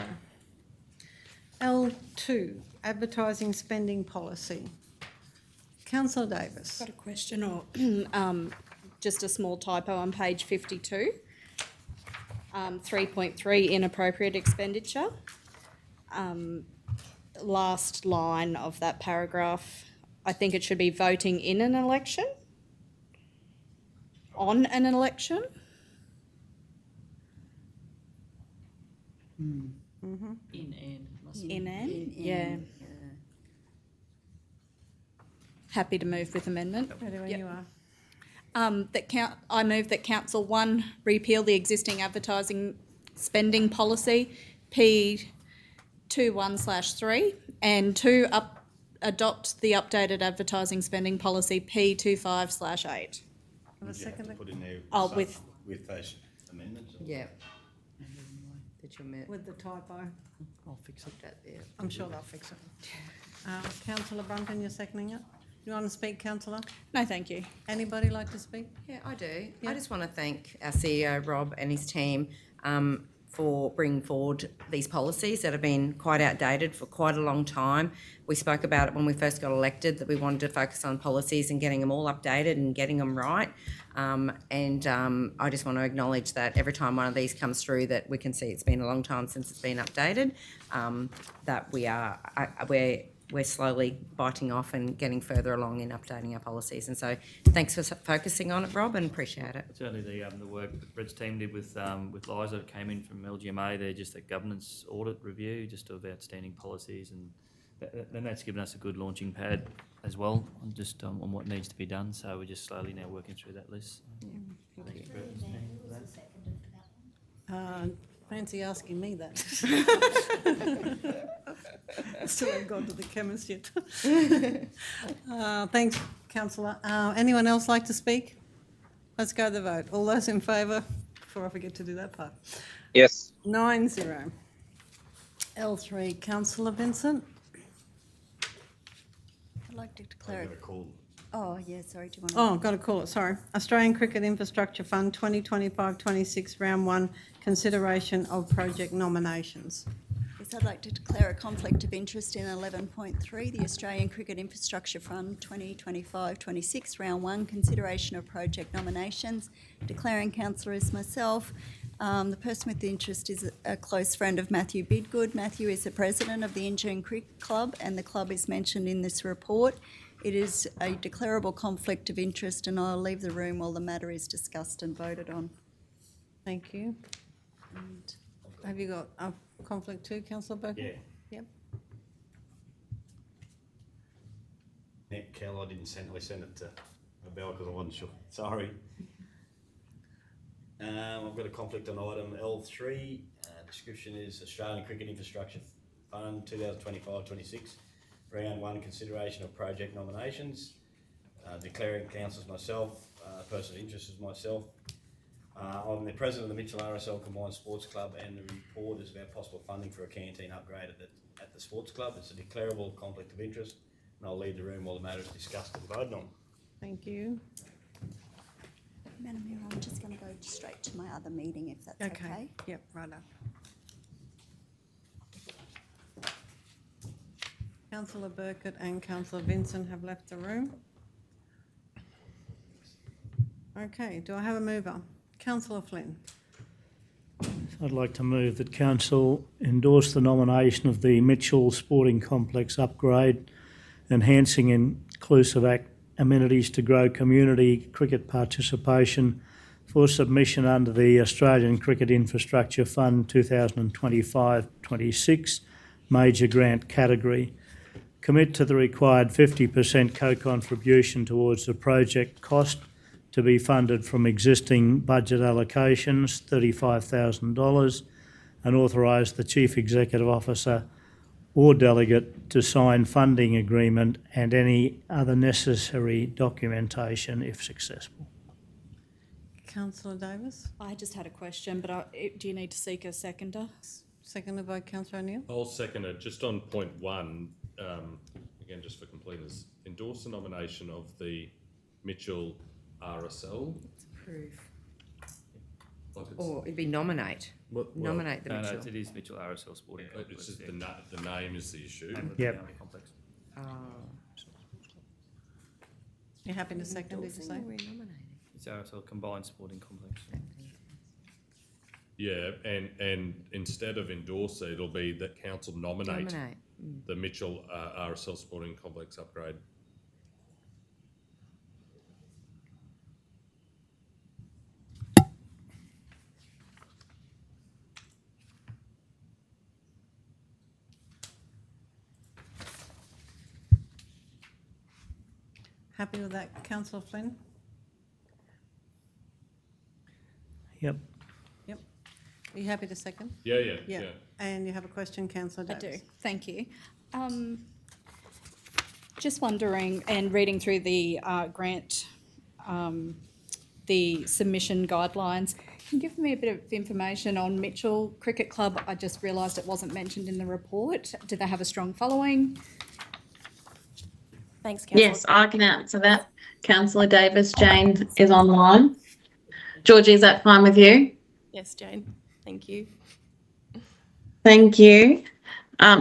L2, advertising spending policy. Councillor Davis. Got a question or just a small typo on page 52. 3.3 inappropriate expenditure. Last line of that paragraph, I think it should be voting in an election. On an election. In and must be. In an, yeah. Happy to move with amendment. Ready when Yep. you are. I move that Council 1 repeal the existing advertising spending policy P21/3 and 2 adopt the updated advertising spending policy P25/8. Have a Would you have to second put in there Oh, some- with- with those amendments? or- Yeah. Did you admit with the typo. I'll fix it. that there? I'm sure they'll fix it. Councillor Brunton, you're seconding it? You want to speak, councillor? No, thank you. Anybody like to speak? Yeah, I do. Yeah. I just want to thank our CEO, Rob, and his team for bringing forward these policies that have been quite outdated for quite a long time. We spoke about it when we first got elected, that we wanted to focus on policies and getting them all updated and getting them right. I just want to acknowledge that every time one of these comes through, that we can see it's been a long time since it's been updated, that we're slowly biting off and getting further along in updating our policies. And so thanks for focusing on it, Rob, and appreciate it. Certainly the work that Brett's team did with Liza that came in from LGMA there, just that governance audit review, just of outstanding policies, and then that's given us a good launching pad as well on just on what needs to be done. So we're just slowly now working through that list. Thanks, Brett. Fancy asking me that. Still haven't gone to the chemist yet. Thanks, councillor. Anyone else like to speak? Let's go to the vote. All those in favour, before I forget to do that part. Yes. 9-0. L3, councillor Vincent. I'd like to declare. I'm going to call. Oh, yeah, sorry, do you want to? Oh, I've got to call it, sorry. Australian Cricket Infrastructure Fund 2025-26, round 1, consideration of project nominations. Yes, I'd like to declare a conflict of interest in 11.3, the Australian Cricket Infrastructure Fund 2025-26, round 1, consideration of project nominations. Declaring councillor is myself. The person with the interest is a close friend of Matthew Bidgood. Matthew is the president of the Injune Cricket Club, and the club is mentioned in this report. It is a declarable conflict of interest, and I'll leave the room while the matter is discussed and voted on. Thank you. And have you got a conflict too, councillor Burke? Yeah. Yep. Nick Kell, I didn't send it to Abel because I wasn't sure. Sorry. I've got a conflict on item L3. Description is Australian Cricket Infrastructure Fund 2025-26. Round 1, consideration of project nominations. Declaring council as myself, person of interest is myself. I'm the president of the Mitchell RSL Combined Sports Club, and the report is about possible funding for a canteen upgrade at the sports club. It's a declarable conflict of interest, and I'll leave the room while the matter is discussed and voted on. Thank you. Madam Mayor, I'm just going to go straight to my other meeting if that's okay. Yep, right up. Councillor Burkett and Councillor Vincent have left the room. Okay, do I have a mover? Councillor Flynn. I'd like to move that council endorse the nomination of the Mitchell Sporting Complex upgrade, enhancing inclusive amenities to grow community cricket participation, for submission under the Australian Cricket Infrastructure Fund 2025-26 major grant category. Commit to the required 50% co-contribution towards the project cost to be funded from existing budget allocations, $35,000, and authorise the Chief Executive Officer or delegate to sign funding agreement and any other necessary documentation if successful. Councillor Davis, I just had a question, but do you need to seek a seconder? seconded by Councillor O'Neill. I'll second it. Just on point 1, again, just for completeness, endorse the nomination of the Mitchell RSL. It's approve. Like it's, Or it'd be nominate. Nominate the No, Mitchell. it is Mitchell RSL Sporting Complex. it's just yeah. the name is the issue. Name of the Yep. complex. You're happy to second, did you say? It's RSL Combined Sporting Complex. Yeah, and instead of endorse it, it'll be that council nominate the Mitchell RSL Sporting Complex upgrade. Happy with that, Councillor Flynn? Yep. Yep. Are you happy to second? Yeah. And you have a question, Councillor I Davis? do, thank you. Just wondering, and reading through the grant, the submission guidelines, can you give me a bit of information on Mitchell Cricket Club? I just realised it wasn't mentioned in the report. Do they have a strong following? Thanks, Councillor. Yes, I can answer that. Councillor Davis, Jane is online. Georgie, is that fine with you? Yes, Jane. Thank you. Thank you.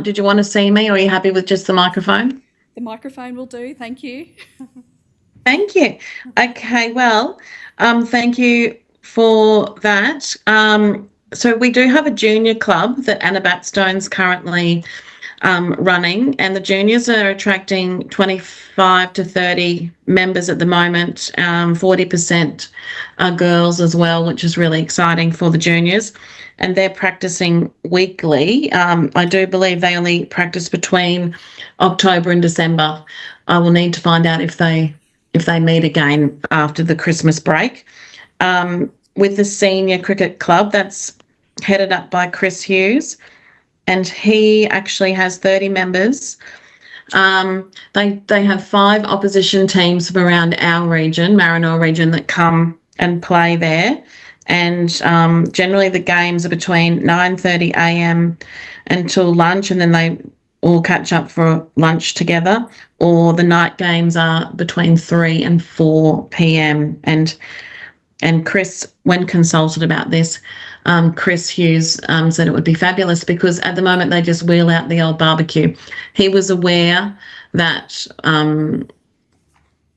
Did you want to see me or are you happy with just the microphone? The microphone will do, thank you. Thank you. Okay, well, thank you for that. So we do have a junior club that Anna Batstone's currently running, and the juniors are attracting 25 to 30 members at the moment. 40% are girls as well, which is really exciting for the juniors. And they're practicing weekly. I do believe they only practice between October and December. I will need to find out if they meet again after the Christmas break. With the senior cricket club, that's headed up by Chris Hughes, and he actually has 30 members. They have 5 opposition teams from around our region, Maranoa region, that come and play there. And generally the games are between 9:30 a.m. until lunch, and then they all catch up for lunch together. Or the night games are between 3 and 4 p.m. And Chris, when consulted about this, Chris Hughes said it would be fabulous because at the moment they just wheel out the old barbecue. He was aware that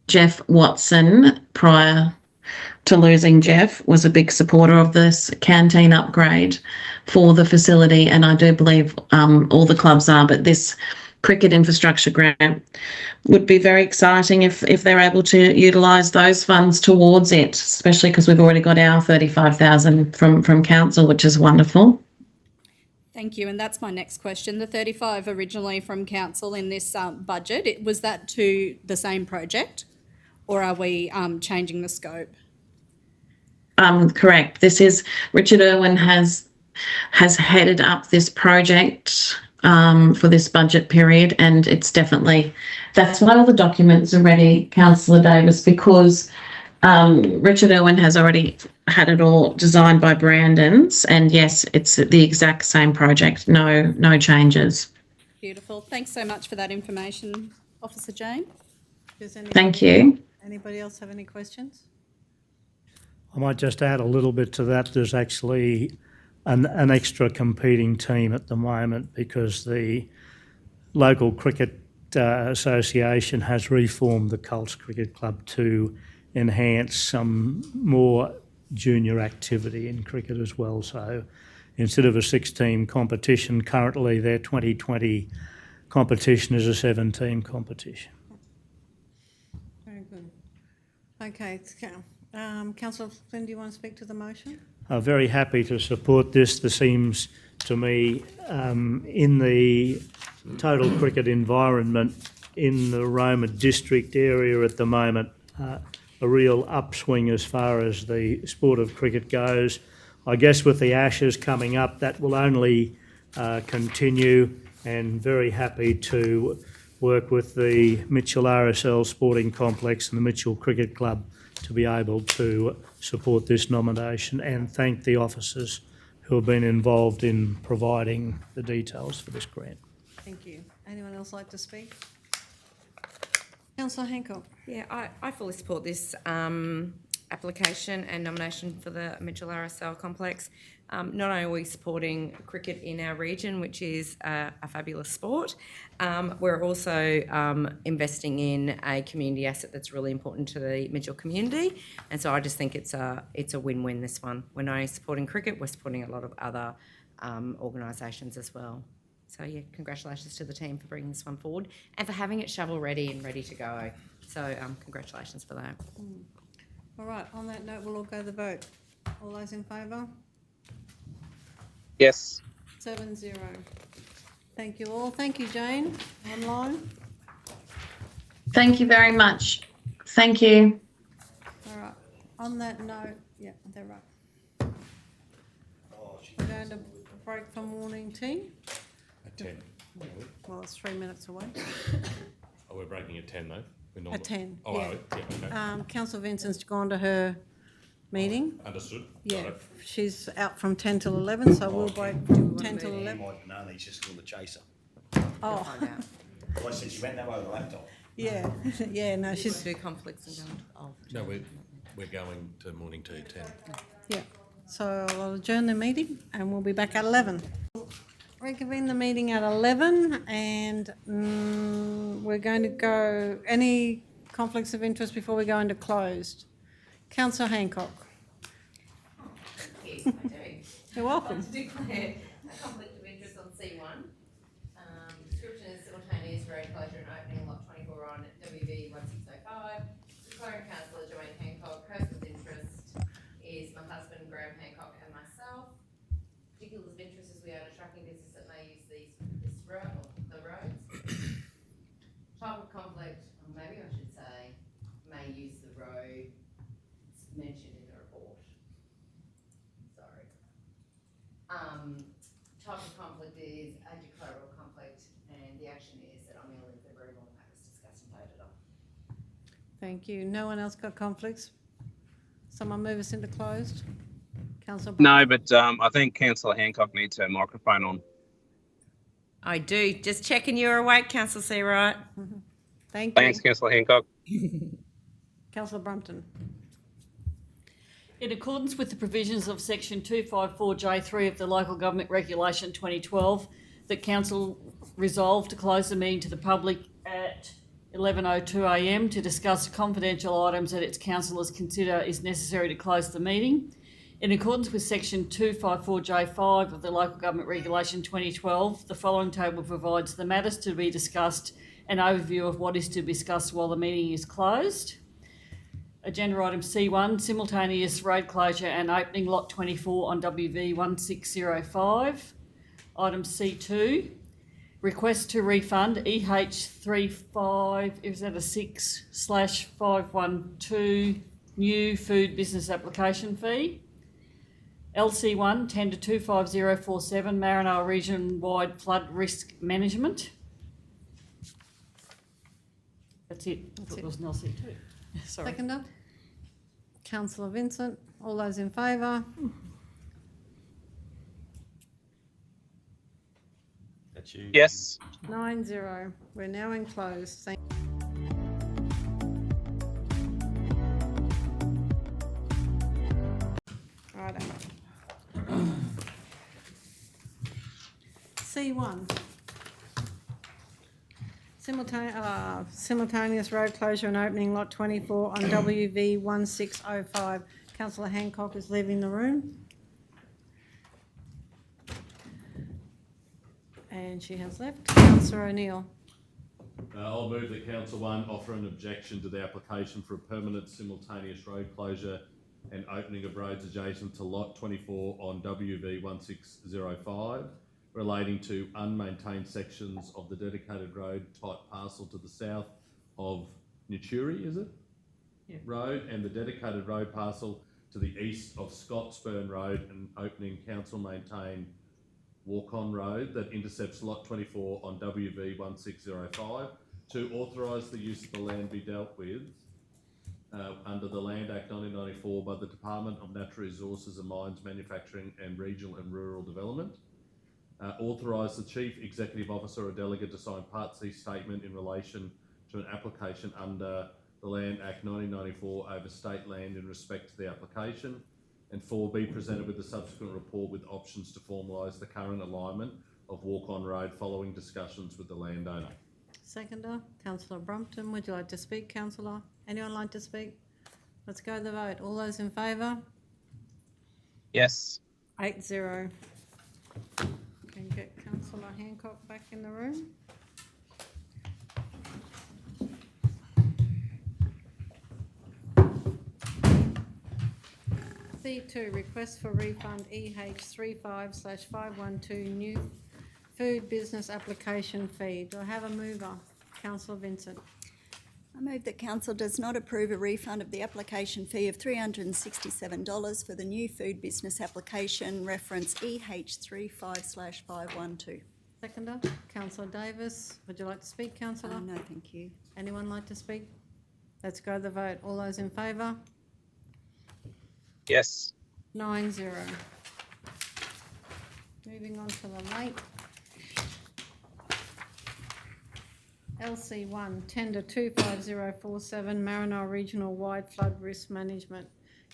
Jeff Watson, prior to losing Jeff, was a big supporter of this canteen upgrade for the facility, and I do believe all the clubs are, but this cricket infrastructure grant would be very exciting if they're able to utilise those funds towards it, especially because we've already got our 35,000 from council, which is wonderful. Thank you, and that's my next question. The 35 originally from council in this budget, was that to the same project, or are we changing the scope? Correct. This is Richard Irwin has headed up this project for this budget period, and it's definitely, that's why all the documents are ready, Councillor Davis, because Richard Irwin has already had it all designed by Brandon's, and yes, it's the exact same project, no changes. Beautiful. Thanks so much for that information, Officer Jane. Thank you. Anybody else have any questions? I might just add a little bit to that. There's actually an extra competing team at the moment because the local cricket association has reformed the Colts Cricket Club to enhance some more junior activity in cricket as well. So instead of a 6-team competition, currently their 2020 competition is a 7-team competition. Very good. Okay, Councillor Flynn, do you want to speak to the motion? I'm very happy to support this. There seems to me in the total cricket environment in the Roma district area at the moment, a real upswing as far as the sport of cricket goes. I guess with the Ashes coming up, that will only continue, and very happy to work with the Mitchell RSL Sporting Complex and the Mitchell Cricket Club to be able to support this nomination, and thank the officers who have been involved in providing the details for this grant. Thank you. Anyone else like to speak? Councillor Hancock. Yeah, I fully support this application and nomination for the Mitchell RSL complex. Not only are we supporting cricket in our region, which is a fabulous sport, we're also investing in a community asset that's really important to the Mitchell community. And so I just think it's a win-win, this one. We're not only supporting cricket, we're supporting a lot of other organisations as well. So yeah, congratulations to the team for bringing this one forward and for having it shovel ready and ready to go. So congratulations for that. All right, on that note, we'll all go to the vote. All those in favour? Yes. 7-0. Thank you all. Thank you, Jane, online. Thank you very much. Thank you. All right, on that note, yeah, they're right. We're going to break for morning tea. At 10. Well, it's 3 minutes away. Oh, we're breaking at 10 though? At 10, Oh, yeah. yeah, okay. Councillor Vincent's gone to her meeting. Understood. Yeah, Right. she's out from 10 till 11, so we'll break from 10 till 11. No, he's just called the chaser. Oh, I said she went that way with the laptop. yeah, yeah, no, she's, Do conflicts and go. No, we're going to morning tea at 10. yeah. So I'll adjourn the meeting and we'll be back at 11. reconvene the meeting at 11 and we're going to go, any conflicts of interest before we go into closed? Councillor Hancock. Yes, I do. You're welcome. I'd like to declare a conflict of interest on C1. Description is simultaneous road closure and opening lot 24 on WV 1605. Declaring councillor Joanne Hancock. Person of interest is my husband Graham Hancock and myself. Particulars of interest is we own a trucking business that may use this road, or the roads. Type of conflict, or maybe I should say, may use the road mentioned in the report. Sorry. Type of conflict is a declarable conflict, and the action is that I'm willing the very long matters discussed and voted on. Thank you. No one else got conflicts? Someone move us into closed? Councillor No, Brown. but I think Councillor Hancock needs her microphone on. I do. Just checking you're awake, Councillor Seawright. Thank you. Thanks, Councillor Hancock. Councillor Brumpton. In accordance with the provisions of section 254J3 of the Local Government Regulation 2012, that Council resolved to close the meeting to the public at 11:02 to discuss confidential items that its councillors consider is necessary to close the meeting. In accordance with section 254J5 of the Local Government Regulation 2012, the following table provides the matters to be discussed, an overview of what is to be discussed while the meeting is closed. Agenda item C1, simultaneous road closure and opening lot 24 on WV 1605. Item C2, request to refund EH35, is that a 6/512 new food business application fee. LC1, tender 25047, Maranoa Region-wide flood risk management. That's it. That's It it. was an LC2. Sorry. Seconder. Councillor Vincent. All those in favour? That's you. Yes. 9-0. We're now in closed. Thank Righto. C1. Simultaneous road closure and opening lot 24 on WV 1605. Councillor Hancock is leaving the room. And she has left. Councillor O'Neill. I'll move that Council 1 offer an objection to the application for a permanent simultaneous road closure and opening of roads adjacent to lot 24 on WV 1605 relating to unmaintained sections of the dedicated road type parcel to the south of Naturi, is it? Yeah. Road, and the dedicated road parcel to the east of Scottsburn Road and opening council maintained walk-on road that intercepts lot 24 on WV 1605 to authorise the use of the land be dealt with under the Land Act 1994 by the Department of Natural Resources and Mines, Manufacturing and Regional and Rural Development. Authorise the Chief Executive Officer or Delegate to sign Part C statement in relation to an application under the Land Act 1994 over state land in respect to the application. And 4, be presented with a subsequent report with options to formalise the current alignment of walk-on road following discussions with the landowner. Seconder. Councillor Brumpton. Would you like to speak, Councillor? Anyone like to speak? Let's go to the vote. All those in favour? Yes. 8-0. Can get Councillor Hancock back in the room. C2, request for refund EH35/512 new food business application fee. Do I have a mover? Councillor Vincent. I move that council does not approve a refund of the application fee of $367 for the new food business application reference EH35/512. Seconder. Councillor Davis. Would you like to speak, Councillor? No, thank you. Anyone like to speak? Let's go to the vote. All those in favour? Yes. 9-0. Moving on to the late. LC1, tender 25047, Maranoa Regional Wide Flood Risk Management.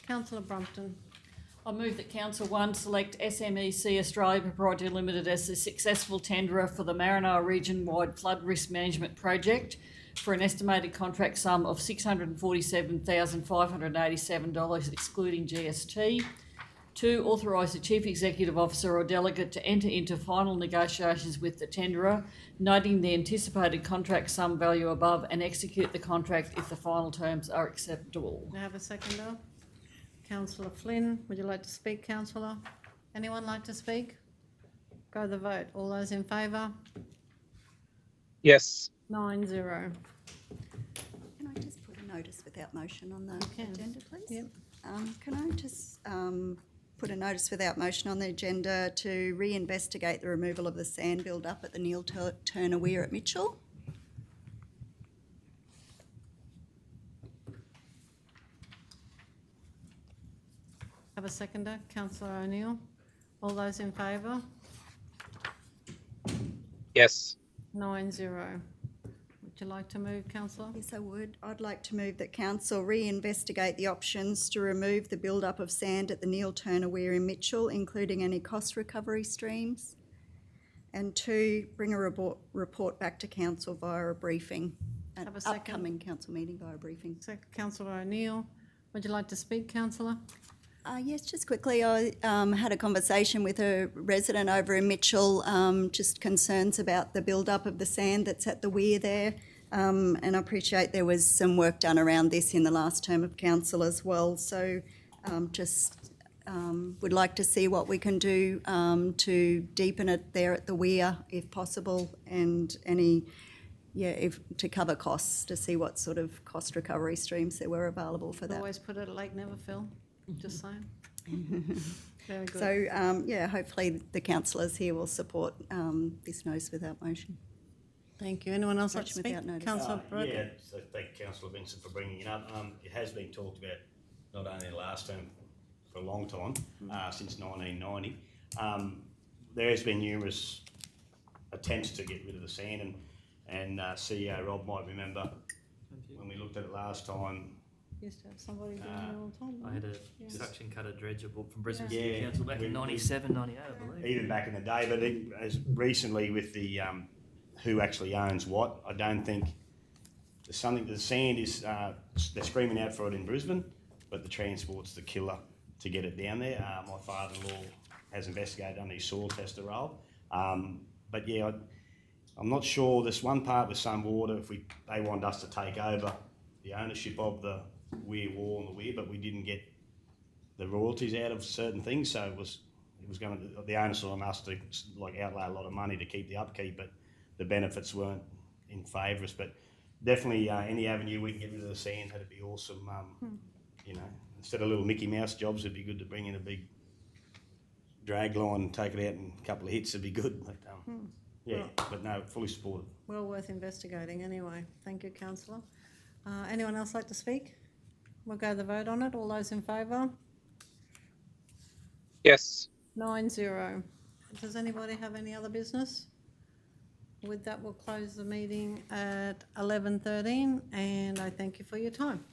Councillor Brumpton. I move that Council 1 select SMEC Australia Proprietary Limited as the successful tenderer for the Maranoa region-wide flood risk management project for an estimated contract sum of $647,587 excluding GST. 2, authorise the Chief Executive Officer or delegate to enter into final negotiations with the tenderer, noting the anticipated contract sum value above, and execute the contract if the final terms are acceptable. May I have a seconder? Councillor Flynn, would you like to speak, councillor? Anyone like to speak? Go the vote. All those in favour? Yes. 9-0. Can I just put a notice without motion on the agenda, please? Yep. Can I just put a notice without motion on the agenda to re-investigate the removal of the sand build-up at the Neil Turner Weir at Mitchell? Have a seconder, councillor O'Neill. All those in favour? Yes. 9-0. Would you like to move, councillor? Yes, I would. I'd like to move that council re-investigate the options to remove the build-up of sand at the Neil Turner Weir in Mitchell, including any cost recovery streams. And 2, bring a report back to council via a briefing, an Have a second. upcoming council meeting via a briefing. Councillor O'Neill. Would you like to speak, councillor? Yes, just quickly, I had a conversation with a resident over in Mitchell, just concerns about the build-up of the sand that's at the weir there. And I appreciate there was some work done around this in the last term of council as well. So would like to see what we can do to deepen it there at the weir if possible, and to cover costs, to see what sort of cost recovery streams there were available for that. Always put it at Lake Neverfill, just saying. Very good. So, hopefully the councillors here will support this notice without motion. Thank you. Anyone else like to Motion speak? without notice. Councillor Brooke? Yeah, so thank Councillor Vincent for bringing it up. It has been talked about not only the last term, for a long time, since 1990. There has been numerous attempts to get rid of the sand, and CEO Rob might remember when we looked at it last time. Used to have somebody doing it all the time. I had a suction cutter dredger book from Brisbane Yeah. City Council back in 97, 98, I believe. Even back in the day, but as recently with the who actually owns what, I don't think there's something. The sand is they're screaming out for it in Brisbane, but the transport's the killer to get it down there. My father-in-law has investigated under his soil tester role, but yeah, I'm not sure. There's one part with some water. They want us to take over the ownership of the weir wall and the weir, but we didn't get the royalties out of certain things, so it was going to, the onus on us to outlay a lot of money to keep the upkeep, but the benefits weren't in favour of us. But definitely any avenue we can get rid of the sand, that'd be awesome. Instead of little Mickey Mouse jobs, it'd be good to bring in a big drag line, take it out in a couple of hits, it'd be good. But but no, fully supported. Well worth investigating anyway. Thank you, councillor. Anyone else like to speak? We'll go to the vote on it. All those in favour? Yes. 9-0. Does anybody have any other business? With that, we'll close the meeting at 11:13, and I thank you for your time.